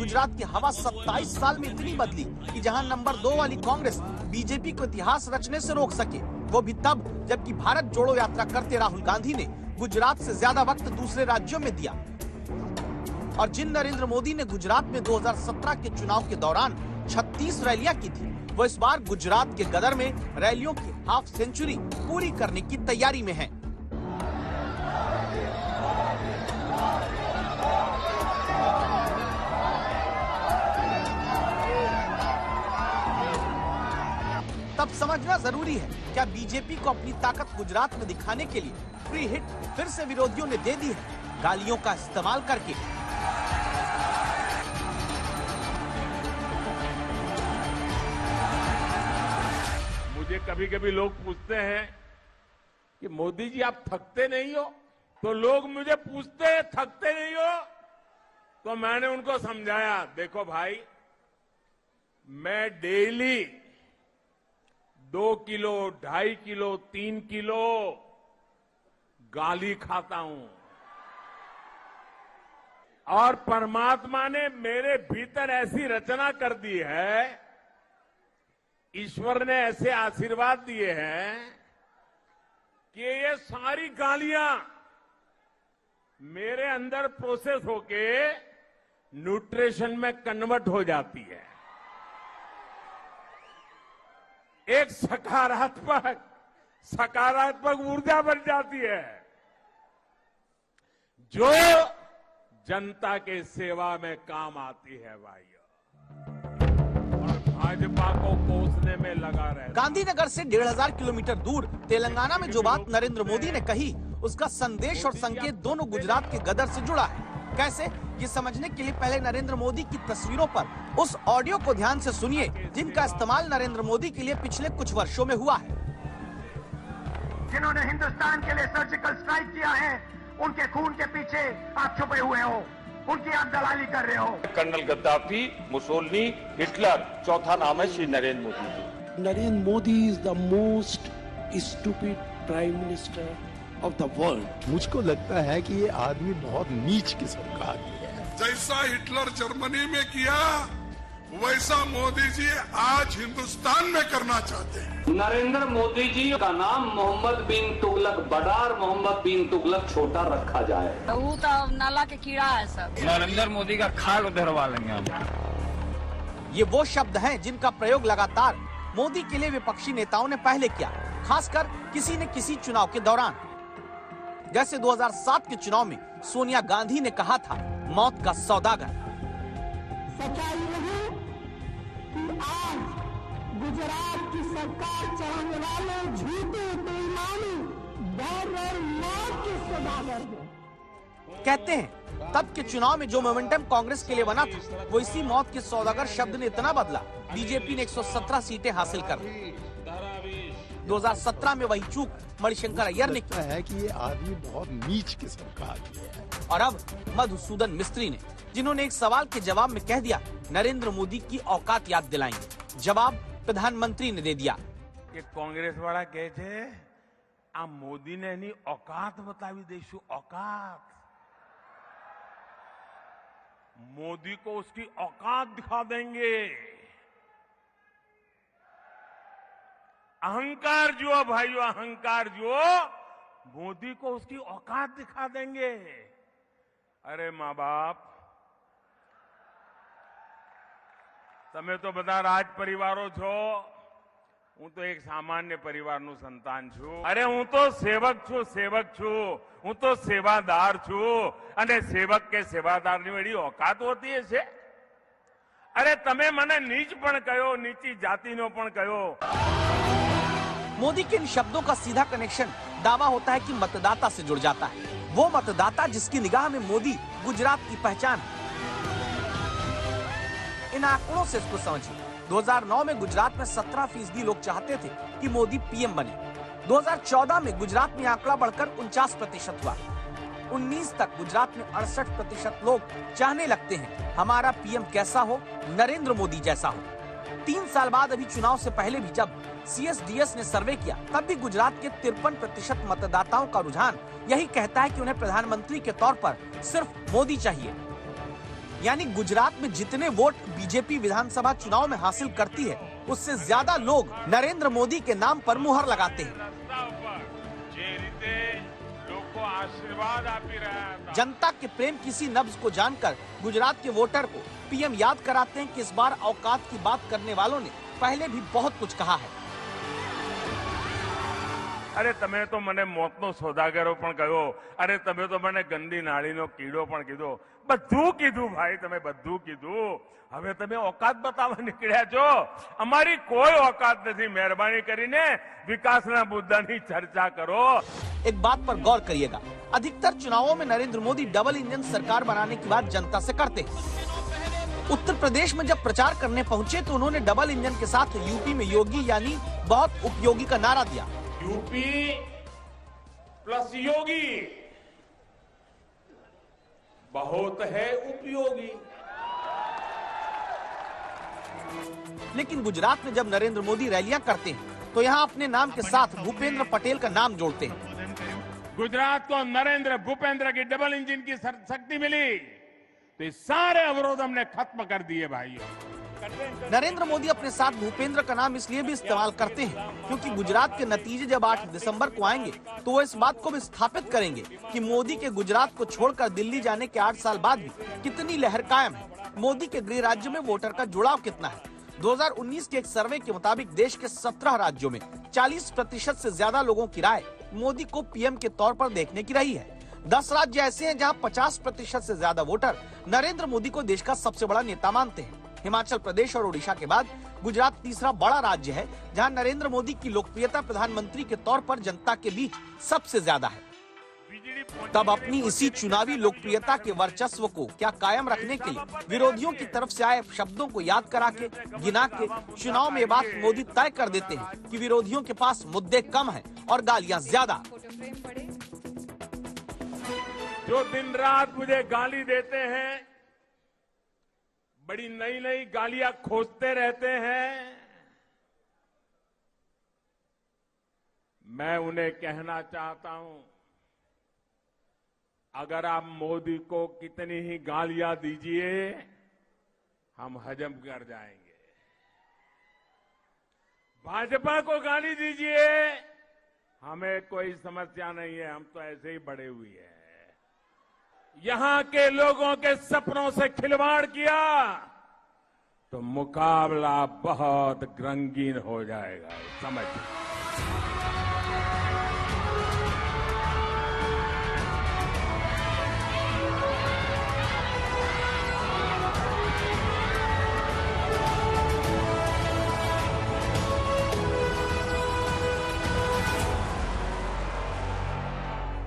गुजरात की हवा 27 साल में इतनी बदली कि जहां नंबर 2 वाली कांग्रेस बीजेपी को इतिहास रचने से रोक सके, वो भी तब जबकि भारत जोड़ो यात्रा करते राहुल गांधी ने गुजरात से ज्यादा वक्त दूसरे राज्यों में दिया। और जिन नरेंद्र मोदी ने गुजरात में 2017 के चुनाव के दौरान 36 रैलियां की थी, वो इस बार गुजरात के गदर में रैलियों की हाफ सेंचुरी पूरी करने की तैयारी में है। तब समझना जरूरी है, क्या बीजेपी को अपनी ताकत गुजरात में दिखाने के लिए फ्री हिट फिर से विरोधियों ने दे दी है, गालियों का इस्तेमाल करके। मुझे कभी कभी लोग पूछते हैं कि मोदी जी आप थकते नहीं हो, तो लोग मुझे पूछते हैं थकते नहीं हो, तो मैंने उनको समझाया, देखो भाई मैं डेली 2 किलो, 2.5 किलो, 3 किलो गाली खाता हूं, और परमात्मा ने मेरे भीतर ऐसी रचना कर दी है, ईश्वर ने ऐसे आशीर्वाद दिए हैं कि ये सारी गालियां मेरे अंदर प्रोसेस होके न्यूट्रिशन में कन्वर्ट हो जाती है। एक सकारात्मक ऊर्जा बन जाती है जो जनता के सेवा में काम आती है भाइयों, और भाजपा को कोसने में लगा रहे। गांधीनगर से 1500 किलोमीटर दूर तेलंगाना में जो बात नरेंद्र मोदी ने कही, उसका संदेश और संकेत दोनों गुजरात के गदर से जुड़ा है। कैसे, ये समझने के लिए पहले नरेंद्र मोदी की तस्वीरों पर उस ऑडियो को ध्यान से सुनिए जिनका इस्तेमाल नरेंद्र मोदी के लिए पिछले कुछ वर्षों में हुआ है। जिन्होंने हिंदुस्तान के लिए सर्जिकल स्ट्राइक किया है, उनके खून के पीछे आप छुपे हुए हो, उनकी आप दलाली कर रहे हो। कर्नल गद्दाफी, मुसोलिनी, हिटलर, चौथा नाम है Shri Narendra Modi ji. Narendra Modi is the most stupid prime minister of the world. मुझको लगता है कि ये आदमी बहुत नीच किस्म का आदमी है। जैसा हिटलर जर्मनी में किया, वैसा मोदी जी आज हिंदुस्तान में करना चाहते हैं। नरेंद्र मोदी जी का नाम मोहम्मद बिन तुगलक बड़ा और मोहम्मद बिन तुगलक छोटा रखा जाए। वो तो नाला के कीड़ा है सब। नरेंद्र मोदी का खाल उधरवा लेंगे हम। ये वो शब्द हैं जिनका प्रयोग लगातार मोदी के लिए विपक्षी नेताओं ने पहले किया, खासकर किसी न किसी चुनाव के दौरान। जैसे 2007 के चुनाव में सोनिया गांधी ने कहा था, मौत का सौदागर। सच्चाई नहीं कि आज गुजरात की सरकार चलाने वाले झूठे बेईमानी और मौत के सौदागर हैं। कहते हैं तब के चुनाव में जो मोमेंटम कांग्रेस के लिए बना था, वो इसी मौत के सौदागर शब्द ने इतना बदला, बीजेपी ने 117 सीटें हासिल कर ली। 2017 में वही चूक मणिशंकर अय्यर ने की है कि ये आदमी बहुत नीच किस्म का आदमी है। और अब मधुसूदन मिस्त्री ने, जिन्होंने एक सवाल के जवाब में कह दिया नरेंद्र मोदी की औकात याद दिलाएंगे। जवाब प्रधानमंत्री ने दे दिया कि कांग्रेस वाला कहे थे आ मोदी ने एनी औकात बतावी देशु। औकात, मोदी को उसकी औकात दिखा देंगे। अहंकार जो भाइयों, अहंकार जो, मोदी को उसकी औकात दिखा देंगे। अरे माँ बाप, તમે તો બધા રાજ પરિવારો છો, હું તો એક સામાન્ય પરિવારનું સંતાન છું। અરે હું તો સેવક છું, હું તો સેવાદાર છું, અને સેવક કે સેવાદારની વળી औकात હોતી છે। અરે તમે મને નીચ પણ કહ્યો, નીચી જાતિનો પણ કહ્યો। मोदी के इन शब्दों का सीधा कनेक्शन दावा होता है कि मतदाता से जुड़ जाता है, वो मतदाता जिसकी निगाह में मोदी गुजरात की पहचान है। इन आंकड़ों से इसको समझिए। 2009 में गुजरात में 17% लोग चाहते थे कि मोदी पीएम बने। 2014 में गुजरात में आंकड़ा बढ़कर 49% हुआ। 19 तक गुजरात में 68% लोग चाहने लगते हैं हमारा पीएम कैसा हो, नरेंद्र मोदी जैसा हो। 3 साल बाद अभी चुनाव से पहले भी जब CSDS ने सर्वे किया, तब भी गुजरात के 53% मतदाताओं का रुझान यही कहता है कि उन्हें प्रधानमंत्री के तौर पर सिर्फ मोदी चाहिए। यानी गुजरात में जितने वोट बीजेपी विधानसभा चुनाव में हासिल करती है, उससे ज्यादा लोग नरेंद्र मोदी के नाम पर मुहर लगाते हैं। जनता के प्रेम किसी नब्ज को जानकर गुजरात के वोटर को पीएम याद कराते हैं कि इस बार औकात की बात करने वालों ने पहले भी बहुत कुछ कहा है। अरे तमे तो मने मौतनो सौदागरो पण कहो, अरे तमे तो मने गंदी नाळीनो कीड़ो पण कीधो, बधुं कीधुं भाई, तमे बधुं कीधुं। हवे तमे औकात बतावा निकळ्या छो, अमारी कोई औकात नहीं। मेहरबानी करीने विकासना मुद्दानी चर्चा करो। एक बात पर गौर करिएगा, अधिकतर चुनावों में नरेंद्र मोदी डबल इंजन सरकार बनाने की बात जनता से करते हैं। उत्तर प्रदेश में जब प्रचार करने पहुंचे तो उन्होंने डबल इंजन के साथ यूपी में योगी यानी बहुत उपयोगी का नारा दिया। यूपी प्लस योगी बहुत है उपयोगी। लेकिन गुजरात में जब नरेंद्र मोदी रैलियां करते हैं तो यहाँ अपने नाम के साथ भूपेंद्र पटेल का नाम जोड़ते हैं। गुजरात को नरेंद्र भूपेंद्र की डबल इंजन की शक्ति मिली तो ये सारे अवरोध हमने खत्म कर दिए भाइयों। नरेंद्र मोदी अपने साथ भूपेंद्र का नाम इसलिए भी इस्तेमाल करते हैं क्योंकि गुजरात के नतीजे जब 8 दिसंबर को आएंगे तो वो इस बात को भी स्थापित करेंगे कि मोदी के गुजरात को छोड़कर दिल्ली जाने के 8 साल बाद भी कितनी लहर कायम है, मोदी के गृह राज्य में वोटर का जुड़ाव कितना है। 2019 के एक सर्वे के मुताबिक देश के 17 राज्यों में 40% से ज्यादा लोगों की राय मोदी को पीएम के तौर पर देखने की रही है। 10 राज्य ऐसे हैं जहां 50% से ज्यादा वोटर नरेंद्र मोदी को देश का सबसे बड़ा नेता मानते हैं। हिमाचल प्रदेश और ओडिशा के बाद गुजरात तीसरा बड़ा राज्य है जहां नरेंद्र मोदी की लोकप्रियता प्रधानमंत्री के तौर पर जनता के बीच सबसे ज्यादा है। तब अपनी इसी चुनावी लोकप्रियता के वर्चस्व को क्या कायम रखने के लिए विरोधियों की तरफ से आए शब्दों को याद करा के गिना के चुनाव में ये बात मोदी तय कर देते हैं कि विरोधियों के पास मुद्दे कम हैं और गालियां ज्यादा। जो दिन रात मुझे गाली देते हैं, बड़ी नई नई गालियां खोजते रहते हैं, मैं उन्हें कहना चाहता हूं, अगर आप मोदी को कितनी ही गालियां दीजिए हम हजम कर जाएंगे। भाजपा को गाली दीजिए, हमें कोई समस्या नहीं है, हम तो ऐसे ही बड़े हुए हैं। यहां के लोगों के सपनों से खिलवाड़ किया तो मुकाबला बहुत रंगीन हो जाएगा, समझ।